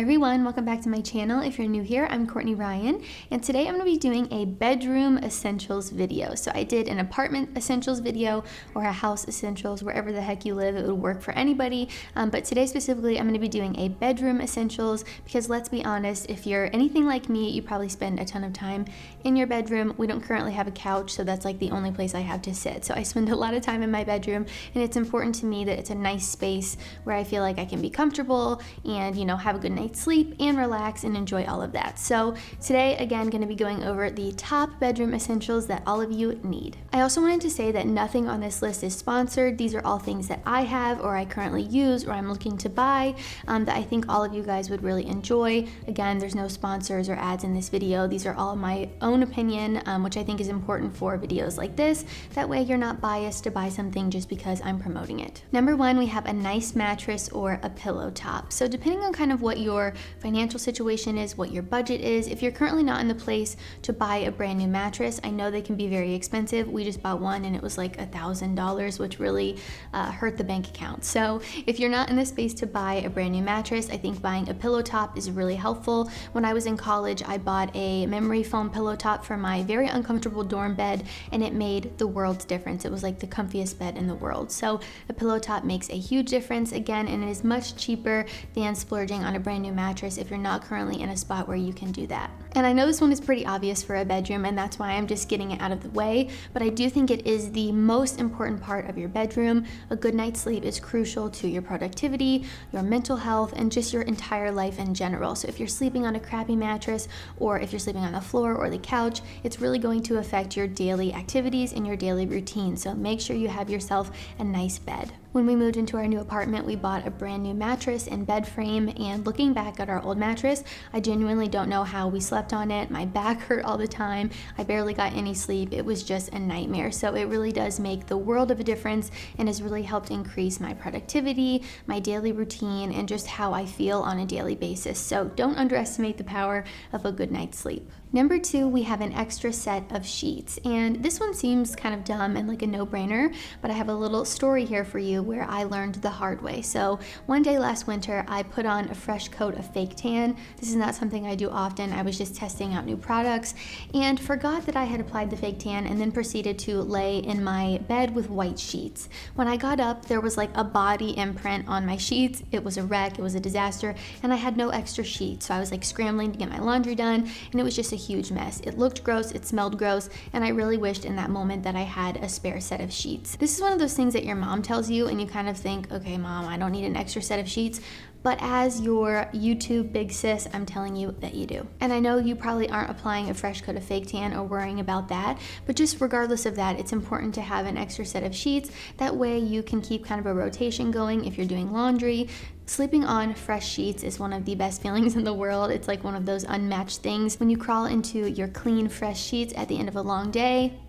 everyone, welcome back to my channel. If you're new here, I'm Courtney Ryan, and today I'm going to be doing a bedroom essentials video. So I did an apartment essentials video or a house essentials, wherever the heck you live, it would work for anybody. But today specifically, I'm going to be doing a bedroom essentials because let's be honest, if you're anything like me, you probably spend a ton of time in your bedroom. We don't currently have a couch, so that's like the only place I have to sit. So I spend a lot of time in my bedroom, and it's important to me that it's a nice space where I feel like I can be comfortable and, you know, have a good night's sleep and relax and enjoy all of that. So today, again, going to be going over the top bedroom essentials that all of you need. I also wanted to say that nothing on this list is sponsored. These are all things that I have or I currently use or I'm looking to buy that I think all of you guys would really enjoy. Again, there's no sponsors or ads in this video. These are all my own opinion, which I think is important for videos like this. That way you're not biased to buy something just because I'm promoting it. Number one, we have a nice mattress or a pillow top. So depending on kind of what your financial situation is, what your budget is, if you're currently not in the place to buy a brand new mattress, I know they can be very expensive. We just bought one and it was like $1,000, which really hurt the bank account. So if you're not in the space to buy a brand new mattress, I think buying a pillow top is really helpful. When I was in college, I bought a memory foam pillow top for my very uncomfortable dorm bed, and it made the world's difference. It was like the comfiest bed in the world. So a pillow top makes a huge difference again, and it is much cheaper than splurging on a brand new mattress if you're not currently in a spot where you can do that. And I know this one is pretty obvious for a bedroom, and that's why I'm just getting it out of the way, but I do think it is the most important part of your bedroom. A good night's sleep is crucial to your productivity, your mental health, and just your entire life in general. So if you're sleeping on a crappy mattress, or if you're sleeping on the floor or the couch, it's really going to affect your daily activities and your daily routine. So make sure you have yourself a nice bed. When we moved into our new apartment, we bought a brand new mattress and bed frame, and looking back at our old mattress, I genuinely don't know how we slept on it. My back hurt all the time. I barely got any sleep. It was just a nightmare. So it really does make the world of a difference and has really helped increase my productivity, my daily routine, and just how I feel on a daily basis. So don't underestimate the power of a good night's sleep. Number two, we have an extra set of sheets, and this one seems kind of dumb and like a no-brainer, but I have a little story here for you where I learned the hard way. So one day last winter, I put on a fresh coat of fake tan. This is not something I do often. I was just testing out new products and forgot that I had applied the fake tan, and then proceeded to lay in my bed with white sheets. When I got up, there was like a body imprint on my sheets. It was a wreck, it was a disaster, and I had no extra sheets. So I was like scrambling to get my laundry done, and it was just a huge mess. It looked gross, it smelled gross, and I really wished in that moment that I had a spare set of sheets. This is one of those things that your mom tells you and you kind of think, okay, mom, I don't need an extra set of sheets. But as your YouTube big sis, I'm telling you that you do. And I know you probably aren't applying a fresh coat of fake tan or worrying about that, but just regardless of that, it's important to have an extra set of sheets. That way you can keep kind of a rotation going if you're doing laundry. Sleeping on fresh sheets is one of the best feelings in the world. It's like one of those unmatched things. When you crawl into your clean, fresh sheets at the end of a long day,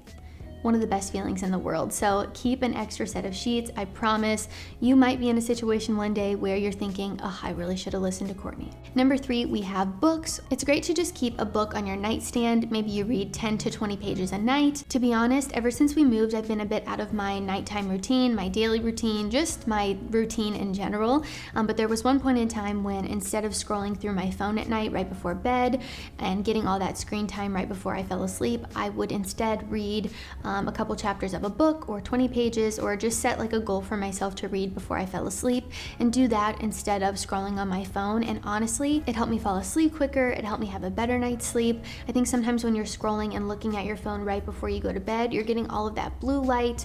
one of the best feelings in the world. So keep an extra set of sheets. I promise you might be in a situation one day where you're thinking, oh, I really should have listened to Courtney. Number three, we have books. It's great to just keep a book on your nightstand. Maybe you read 10 to 20 pages a night. To be honest, ever since we moved, I've been a bit out of my nighttime routine, my daily routine, just my routine in general. But there was one point in time when instead of scrolling through my phone at night right before bed and getting all that screen time right before I fell asleep, I would instead read a couple chapters of a book or 20 pages, or just set like a goal for myself to read before I fell asleep and do that instead of scrolling on my phone. And honestly, it helped me fall asleep quicker. It helped me have a better night's sleep. I think sometimes when you're scrolling and looking at your phone right before you go to bed, you're getting all of that blue light.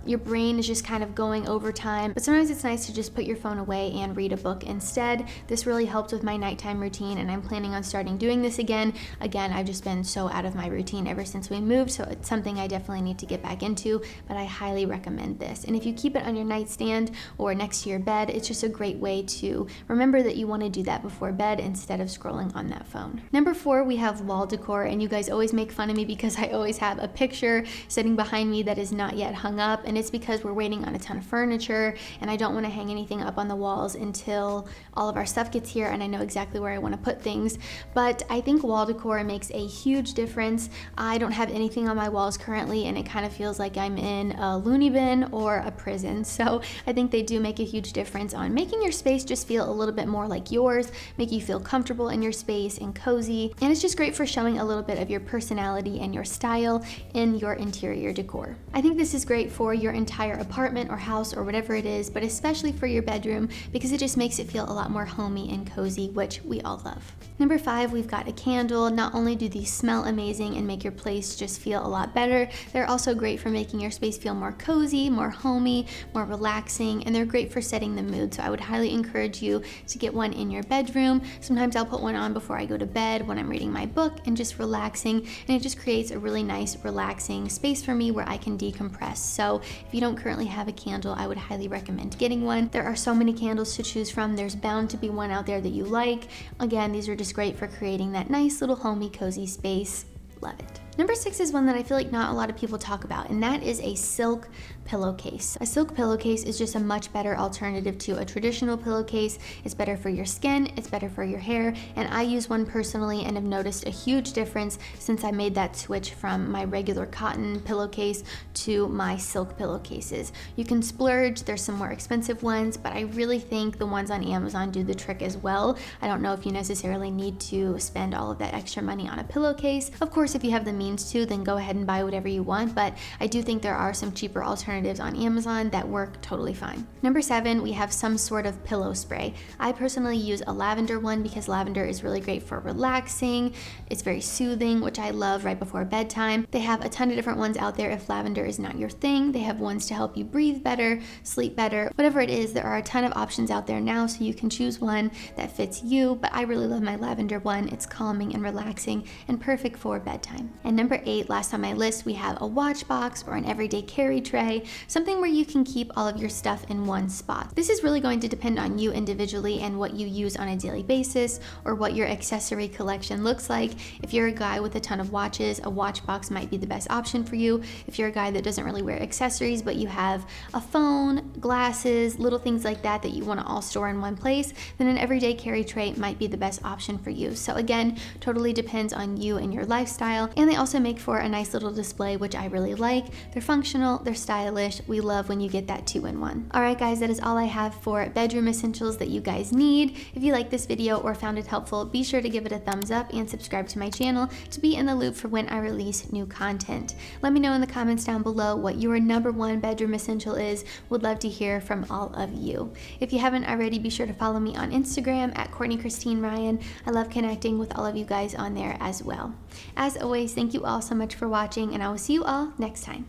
Your brain is just kind of going overtime, but sometimes it's nice to just put your phone away and read a book instead. This really helped with my nighttime routine, and I'm planning on starting doing this again. I've just been so out of my routine ever since we moved, so it's something I definitely need to get back into, but I highly recommend this. And if you keep it on your nightstand or next to your bed, it's just a great way to remember that you want to do that before bed instead of scrolling on that phone. Number four, we have wall decor, and you guys always make fun of me because I always have a picture sitting behind me that is not yet hung up, and it's because we're waiting on a ton of furniture and I don't want to hang anything up on the walls until all of our stuff gets here and I know exactly where I want to put things. But I think wall decor makes a huge difference. I don't have anything on my walls currently family and it kind of feels like I'm in a loony bin or a prison. So I think they do make a huge difference on making your space just feel a little bit more like yours, make you feel comfortable in your space and cozy. And it's just great for showing a little bit of your personality and your style in your interior decor. I think this is great for your entire apartment or house or whatever it is, but especially for your bedroom because it just makes it feel a lot more homey and cozy, which we all love. Number 5, we've got a candle. Not only do these smell amazing and make your place just feel a lot better, they're also great for making your space feel more cozy, more homey, more relaxing, and they're great for setting the mood. So I would highly encourage you to get one in your bedroom. Sometimes I'll put one on before I go to bed when I'm reading my book and just relaxing, and it just creates a really nice, relaxing space for me where I can decompress. So if you don't currently have a candle, I would highly recommend getting one. There are so many candles to choose from. There's bound to be one out there that you like. Again, these are just great for creating that nice little homey, cozy space. Love it. Number 6 is one that I feel like not a lot of people talk about, and that is a silk pillowcase. A silk pillowcase is just a much better alternative to a traditional pillowcase. It's better for your skin, it's better for your hair, and I use one personally and have noticed a huge difference since I made that switch from my regular cotton pillowcase to my silk pillowcases. You can splurge, there's some more expensive ones, but I really think the ones on Amazon do the trick as well. I don't know if you necessarily need to spend all of that extra money on a pillowcase. Of course, if you have the means to, then go ahead and buy whatever you want, but I do think there are some cheaper alternatives on Amazon that work totally fine. Number 7, we have some sort of pillow spray. I personally use a lavender one because lavender is really great for relaxing. It's very soothing, which I love right before bedtime. They have a ton of different ones out there if lavender is not your thing. They have ones to help you breathe better, sleep better, whatever it is. There are a ton of options out there now, so you can choose one that fits you, but I really love my lavender one. It's calming and relaxing and perfect for bedtime. And number 8, last on my list, we have a watch box or an everyday carry tray, something where you can keep all of your stuff in one spot. This is really going to depend on you individually and what you use on a daily basis or what your accessory collection looks like. If you're a guy with a ton of watches, a watch box might be the best option for you. If you're a guy that doesn't really wear accessories, but you have a phone, glasses, little things like that that you want to all store in one place, then an everyday carry tray might be the best option for you. So again, totally depends on you and your lifestyle, and they also make for a nice little display, which I really like. They're functional, they're stylish. We love when you get that 2-in-1. All right, guys, that is all I have for bedroom essentials that you guys need. If you like this video or found it helpful, be sure to give it a thumbs up and subscribe to my channel to be in the loop for when I release new content. Let me know in the comments down below what your number 1 bedroom essential is. Would love to hear from all of you. If you haven't already, be sure to follow me on Instagram at Courtney Christine Ryan. I love connecting with all of you guys on there as well. As always, thank you all so much for watching, and I will see you all next time.